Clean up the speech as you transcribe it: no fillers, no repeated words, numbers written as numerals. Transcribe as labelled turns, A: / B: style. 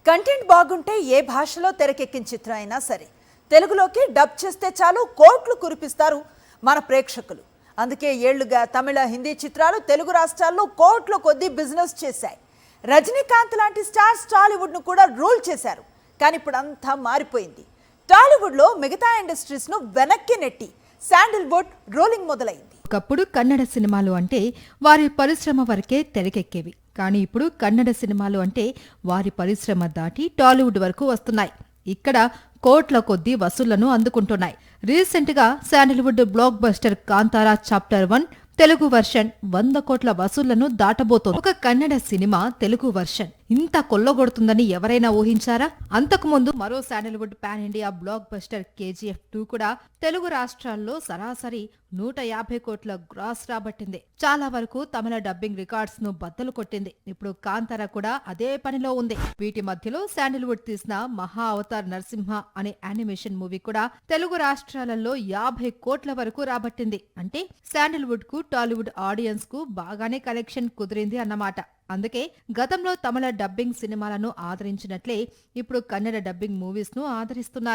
A: Content బాగుంటే ఏ భాషలో తెరకెక్కిన చిత్రం అయినా సరే తెలుగులోకి డబ్ చేస్తే చాలు కోట్లు కురిపిస్తారు మన ప్రేక్షకులు. అందుకే ఏళ్లుగా తమిళ, హిందీ చిత్రాలు తెలుగు రాష్ట్రాల్లో కోట్ల కొద్దీ బిజినెస్ చేశాయి. రజనీకాంత్ లాంటి స్టార్స్ టాలీవుడ్ను కూడా రూల్ చేశారు. కానీ ఇప్పుడు అంతా మారిపోయింది. టాలీవుడ్లో మిగతా ఇండస్ట్రీస్ను వెనక్కి నెట్టి శాండిల్వుడ్ రోలింగ్ మొదలైంది.
B: ఒకప్పుడు కన్నడ సినిమాలు అంటే వారి పరిశ్రమ వరకే తెరకెక్కేవి. కానీ ఇప్పుడు కన్నడ సినిమాలు అంటే వారి పరిశ్రమ దాటి టాలీవుడ్ వరకు వస్తున్నాయి. ఇక్కడ కోట్ల కొద్దీ వసూళ్లను అందుకుంటున్నాయి. రీసెంట్ గా Sandalwood block buster Kantara chapter 1 Telugu version 100 కోట్ల వసూళ్లను దాటబోతోంది. ఒక కన్నడ సినిమా తెలుగు వర్షన్ ఇంత కొల్లగొడుతుందని ఎవరైనా ఊహించారా? అంతకుముందు మరో Sandalwood pan India block buster KGF 2 కూడా తెలుగు రాష్ట్రాల్లో సరాసరి 150 కోట్ల గ్రాస్ రాబట్టింది. చాలా వరకు తమిళ డబ్బింగ్ రికార్డ్స్ ను బద్దలు కొట్టింది. ఇప్పుడు కాంతార కూడా అదే పనిలో ఉంది. వీటి మధ్యలో శాండిల్వుడ్ తీసిన మహా అవతార్ నరసింహ అనే యానిమేషన్ మూవీ కూడా తెలుగు రాష్ట్రాలలో 50 కోట్ల వరకు రాబట్టింది. అంటే శాండిల్వుడ్ కు టాలీవుడ్ ఆడియన్స్ కు బాగానే కలెక్షన్ కుదిరింది అన్నమాట. అందుకే గతంలో తమిళ డబ్బింగ్ సినిమాలను ఆదరించినట్లే ఇప్పుడు కన్నడ డబ్బింగ్ మూవీస్ ను ఆదరిస్తున్నారు.